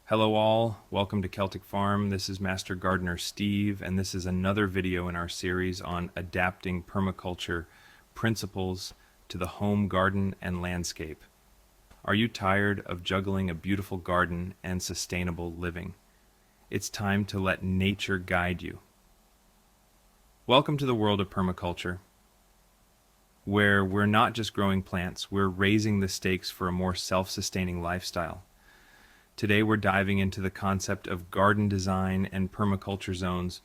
Hello all, welcome to Celtic Farm. This is Master Gardener Steve, and this is another video in our series on adapting permaculture principles to the home garden and landscape. Are you tired of juggling a beautiful garden and sustainable living? It's time to let nature guide you. Welcome to the world of permaculture, where we're not just growing plants, we're raising the stakes for a more self-sustaining lifestyle. Today we're diving into the concept of garden design and permaculture zones,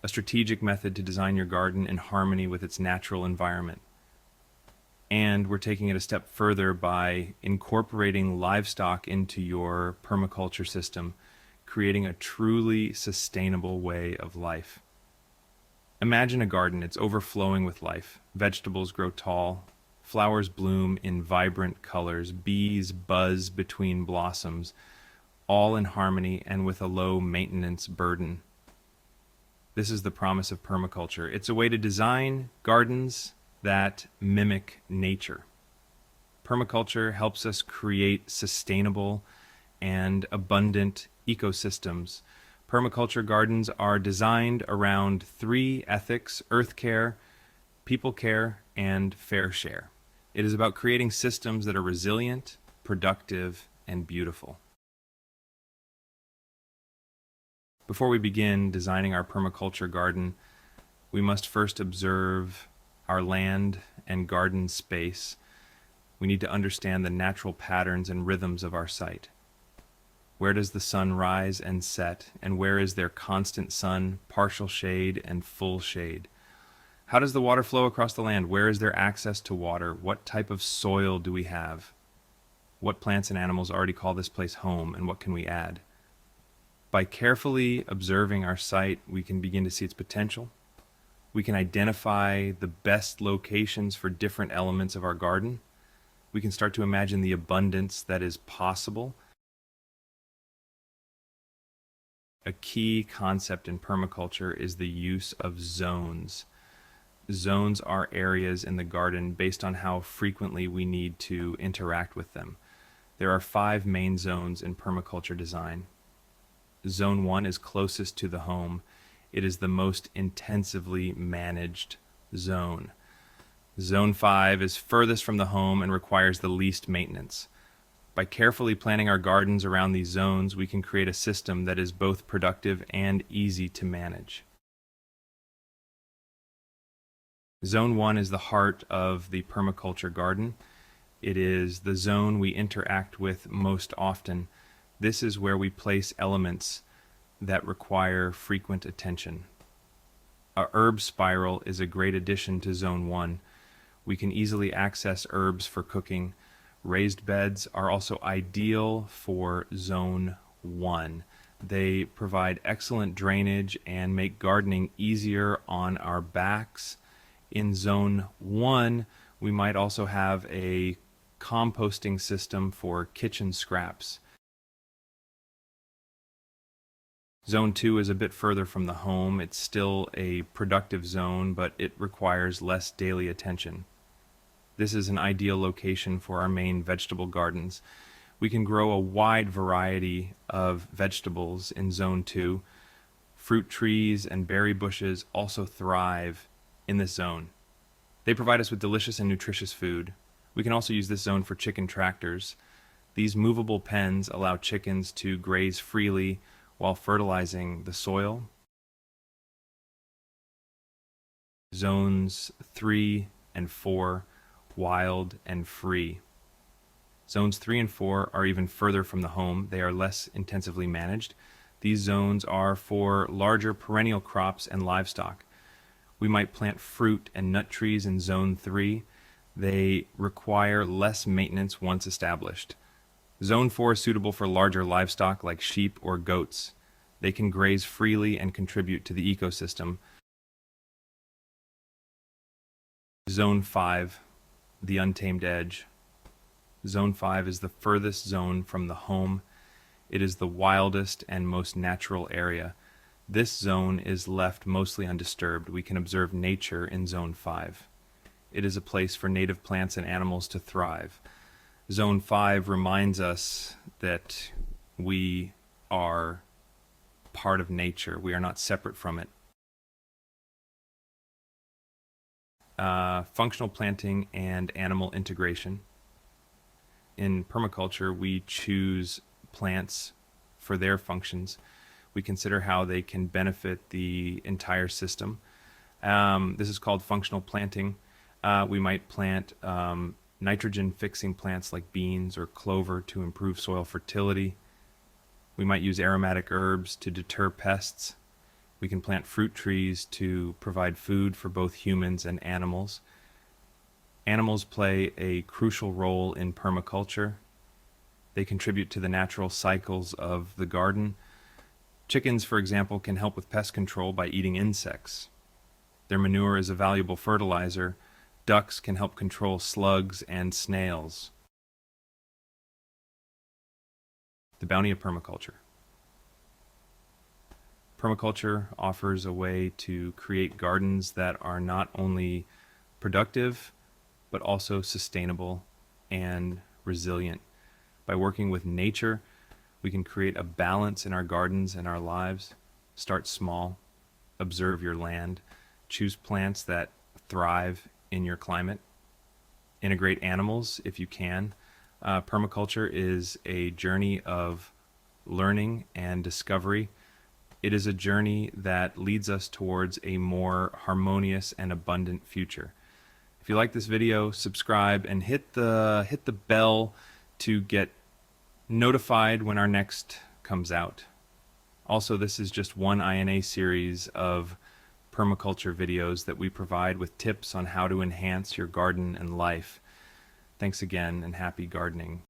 a strategic method to design your garden in harmony with its natural environment. And we're taking it a step further by incorporating livestock into your permaculture system, creating a truly sustainable way of life. Imagine a garden, it's overflowing with life. Vegetables grow tall, flowers bloom in vibrant colors, bees buzz between blossoms, all in harmony and with a low maintenance burden. This is the promise of permaculture. It's a way to design gardens that mimic nature. Permaculture helps us create sustainable and abundant ecosystems. Permaculture gardens are designed around three ethics: earth care, people care, and fair share. It is about creating systems that are resilient, productive, and beautiful. Before we begin designing our permaculture garden, we must first observe our land and garden space. We need to understand the natural patterns and rhythms of our site. Where does the sun rise and set, and where is there constant sun, partial shade, and full shade? How does the water flow across the land? Where is there access to water? What type of soil do we have? What plants and animals already call this place home, and what can we add? By carefully observing our site, we can begin to see its potential. We can identify the best locations for different elements of our garden. We can start to imagine the abundance that is possible. A key concept in permaculture is the use of zones. Zones are areas in the garden based on how frequently we need to interact with them. There are 5 main zones in permaculture design. Zone 1 is closest to the home. It is the most intensively managed zone. Zone 5 is furthest from the home and requires the least maintenance. By carefully planning our gardens around these zones, we can create a system that is both productive and easy to manage. Zone 1 is the heart of the permaculture garden. It is the zone we interact with most often. This is where we place elements that require frequent attention. A herb spiral is a great addition to Zone 1. We can easily access herbs for cooking. Raised beds are also ideal for Zone 1. They provide excellent drainage and make gardening easier on our backs. In Zone 1, we might also have a composting system for kitchen scraps. Zone 2 is a bit further from the home. It's still a productive zone, but it requires less daily attention. This is an ideal location for our main vegetable gardens. We can grow a wide variety of vegetables in Zone 2. Fruit trees and berry bushes also thrive in this zone. They provide us with delicious and nutritious food. We can also use this zone for chicken tractors. These movable pens allow chickens to graze freely while fertilizing the soil. Zones 3 and 4, wild and free. Zones 3 and 4 are even further from the home. They are less intensively managed. These zones are for larger perennial crops and livestock. We might plant fruit and nut trees in Zone 3. They require less maintenance once established. Zone 4 is suitable for larger livestock like sheep or goats. They can graze freely and contribute to the ecosystem. Zone 5, the untamed edge. Zone 5 is the furthest zone from the home. It is the wildest and most natural area. This zone is left mostly undisturbed. We can observe nature in Zone 5. It is a place for native plants and animals to thrive. Zone 5 reminds us that we are part of nature. We are not separate from it. Functional planting and animal integration. In permaculture, we choose plants for their functions. We consider how they can benefit the entire system. This is called functional planting. We might plant nitrogen fixing plants like beans or clover to improve soil fertility. We might use aromatic herbs to deter pests. We can plant fruit trees to provide food for both humans and animals. Animals play a crucial role in permaculture. They contribute to the natural cycles of the garden. Chickens, for example, can help with pest control by eating insects. Their manure is a valuable fertilizer. Ducks can help control slugs and snails. The bounty of permaculture. Permaculture offers a way to create gardens that are not only productive, but also sustainable and resilient. By working with nature, we can create a balance in our gardens and our lives. Start small, observe your land, choose plants that thrive in your climate, integrate animals if you can. Permaculture is a journey of learning and discovery. It is a journey that leads us towards a more harmonious and abundant future. If you like this video, subscribe and hit the bell to get notified when our next comes out. Also, this is just one INA series of permaculture videos that we provide with tips on how to enhance your garden and life. Thanks again, and happy gardening.